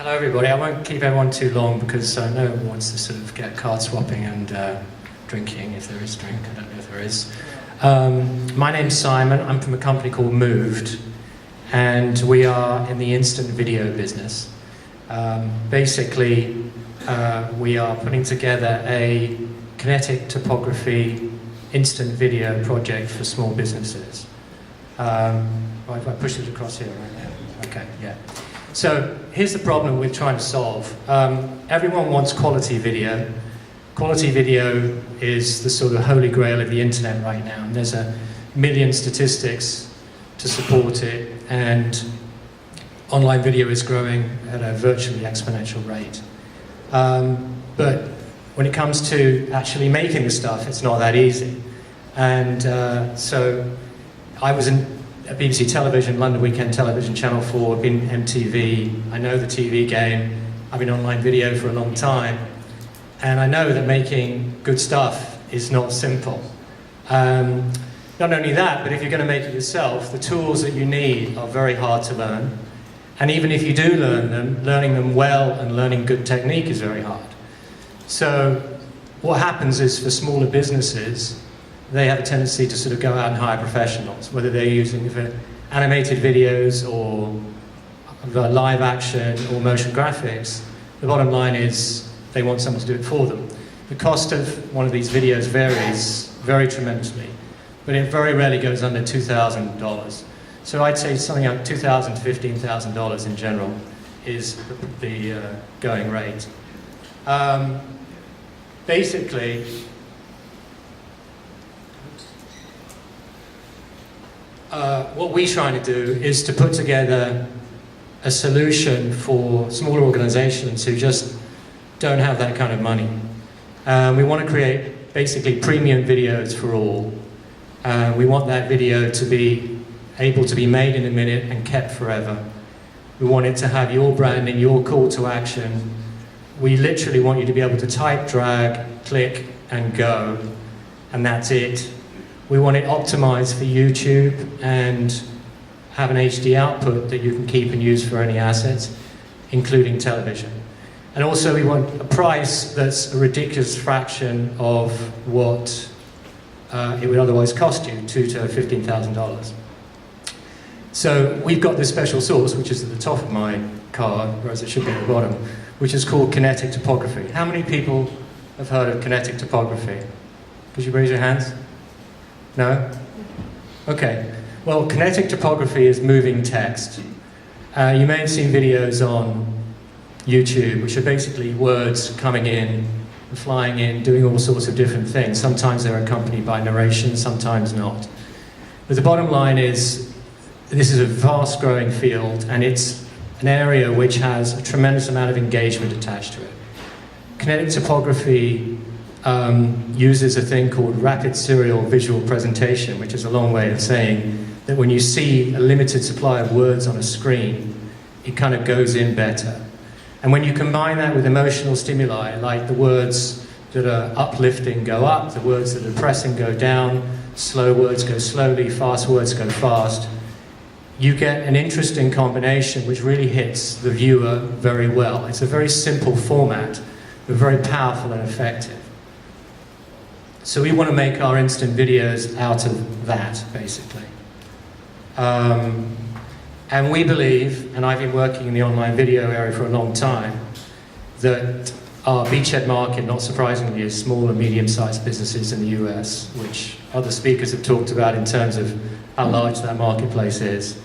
Hello everybody, I won't keep everyone too long because I know everyone wants to sort of get card swapping and drinking, if there is drink, I don't know if there is. My name's Simon, I'm from a company called Moovd, and we are in the instant video business. Basically, we are putting together a kinetic topography instant video project for small businesses. Right, if I push it across here right now. Okay, yeah. So here's the problem we're trying to solve. Everyone wants quality video. Quality video is the sort of holy grail of the internet right now, and there's a million statistics to support it, and online video is growing at a virtually exponential rate. But when it comes to actually making the stuff, it's not that easy. And so I was at BBC Television, London Weekend Television, Channel 4, been MTV. I know the TV game. I've been online video for a long time. And I know that making good stuff is not simple. Not only that, but if you're going to make it yourself, the tools that you need are very hard to learn. And even if you do learn them, learning them well and learning good technique is very hard. So what happens is for smaller businesses, they have a tendency to sort of go out and hire professionals, whether they're using for animated videos or live action or motion graphics. The bottom line is they want someone to do it for them. The cost of one of these videos varies very tremendously, but it very rarely goes under $2,000. So I'd say something like $2,000 to $15,000 in general is the going rate. Basically, what we're trying to do is to put together a solution for smaller organizations who just don't have that kind of money. We want to create basically premium videos for all. We want that video to be able to be made in a minute and kept forever. We want it to have your branding, your call to action. We literally want you to be able to type, drag, click, and go, and that's it. We want it optimized for YouTube and have an HD output that you can keep and use for any assets, including television. And also we want a price that's a ridiculous fraction of what it would otherwise cost you, $2,000 to $15,000. So we've got this special sauce, which is at the top of my card, whereas it should be at the bottom, which is called kinetic topography. How many people have heard of kinetic topography? Could you raise your hands? No? Okay. Well, kinetic topography is moving text. You may have seen videos on YouTube, which are basically words coming in, flying in, doing all sorts of different things. Sometimes they're accompanied by narration, sometimes not. But the bottom line is, this is a vast growing field, and it's an area which has a tremendous amount of engagement attached to it. Kinetic topography uses a thing called rapid serial visual presentation, which is a long way of saying that when you see a limited supply of words on a screen, it kind of goes in better. And when you combine that with emotional stimuli, like the words that are uplifting go up, the words that are depressing go down, slow words go slowly, fast words go fast, you get an interesting combination which really hits the viewer very well. It's a very simple format, but very powerful and effective. So we want to make our instant videos out of that, basically. And we believe, and I've been working in the online video area for a long time, that our beachhead market, not surprisingly, is small and medium-sized businesses in the US, which other speakers have talked about in terms of how large that marketplace is.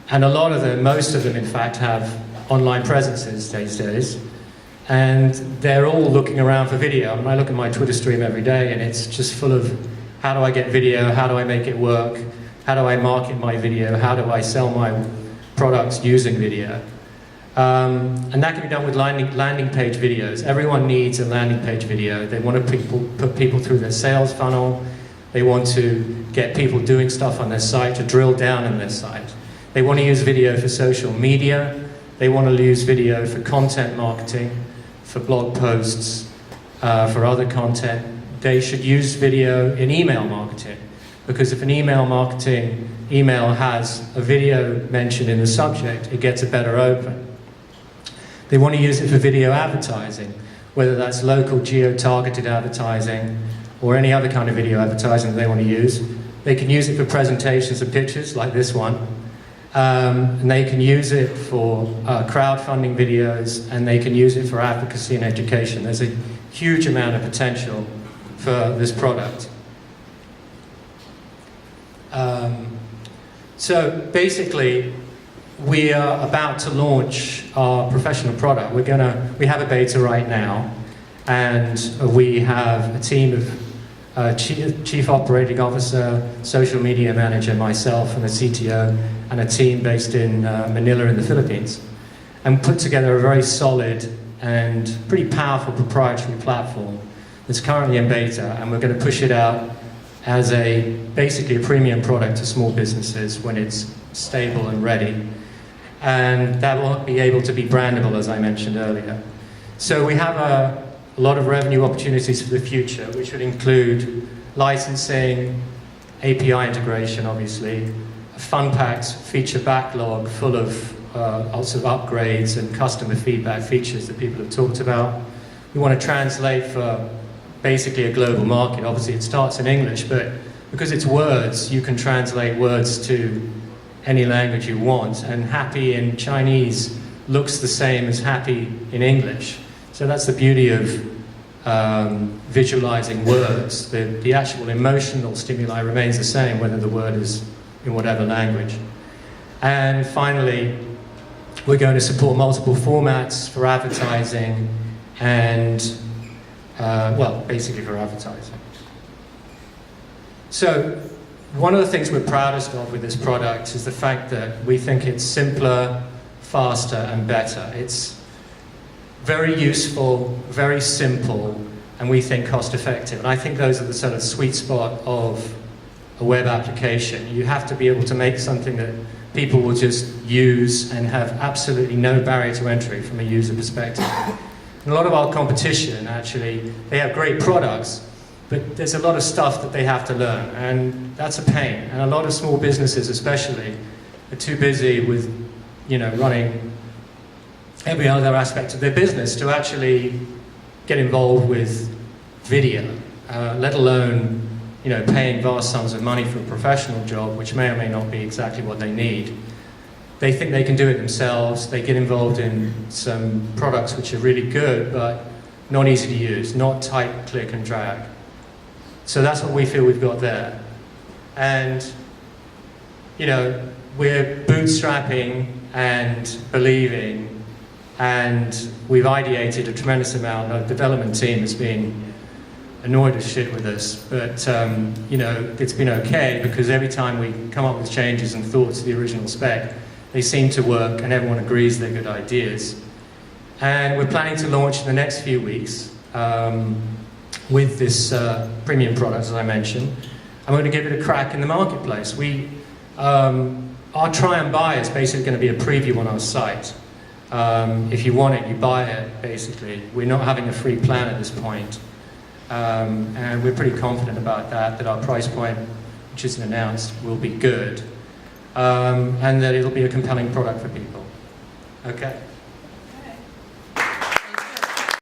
And a lot of them, most of them in fact, have online presences these days. And they're all looking around for video. I mean, I look at my Twitter stream every day and it's just full of how do I get video, how do I make it work, how do I market my video, how do I sell my products using video. And that can be done with landing page videos. Everyone needs a landing page video. They want to put people through their sales funnel. They want to get people doing stuff on their site, to drill down on their site. They want to use video for social media. They want to use video for content marketing, for blog posts, for other content. They should use video in email marketing, because if an email has a video mentioned in the subject, it gets a better open. They want to use it for video advertising, whether that's local geo-targeted advertising or any other kind of video advertising that they want to use. They can use it for presentations of pictures like this one. And they can use it for crowdfunding videos, and they can use it for advocacy and education. There's a huge amount of potential for this product. So basically, we are about to launch our professional product. We have a beta right now, and we have a team of chief operating officer, social media manager, myself, and a CTO, and a team based in Manila in the Philippines, and put together a very solid and pretty powerful proprietary platform that's currently in beta, and we're going to push it out as basically a premium product to small businesses when it's stable and ready. And that will be able to be brandable, as I mentioned earlier. So we have a lot of revenue opportunities for the future, which would include licensing, API integration, obviously, a fun-packed feature backlog full of lots of upgrades and customer feedback features that people have talked about. We want to translate for basically a global market. Obviously, it starts in English, but because it's words, you can translate words to any language you want, and happy in Chinese looks the same as happy in English. So that's the beauty of visualizing words. The actual emotional stimuli remains the same whether the word is in whatever language. And finally, we're going to support multiple formats for advertising and, well, basically for advertising. So one of the things we're proudest of with this product is the fact that we think it's simpler, faster, and better. It's very useful, very simple, and we think cost-effective. And I think those are the sort of sweet spot of a web application. You have to be able to make something that people will just use and have absolutely no barrier to entry from a user perspective. And a lot of our competition, actually, they have great products, but there's a lot of stuff that they have to learn, and that's a pain. And a lot of small businesses, especially, are too busy with, running every other aspect of their business to actually get involved with video, let alone, paying vast sums of money for a professional job, which may or may not be exactly what they need. They think they can do it themselves. They get involved in some products which are really good, but not easy to use, not type, click, and drag. So that's what we feel we've got there. And, we're bootstrapping and believing, and we've ideated a tremendous amount. Our development team has been annoyed as shit with us, but, it's been okay because every time we come up with changes and thoughts to the original spec, they seem to work and everyone agrees they're good ideas. And we're planning to launch in the next few weeks with this premium product, as I mentioned. I'm going to give it a crack in the marketplace. Our try and buy is basically going to be a preview on our site. If you want it, you buy it, basically. We're not having a free plan at this point. And we're pretty confident about that our price point, which isn't announced, will be good. And that it'll be a compelling product for people. Okay.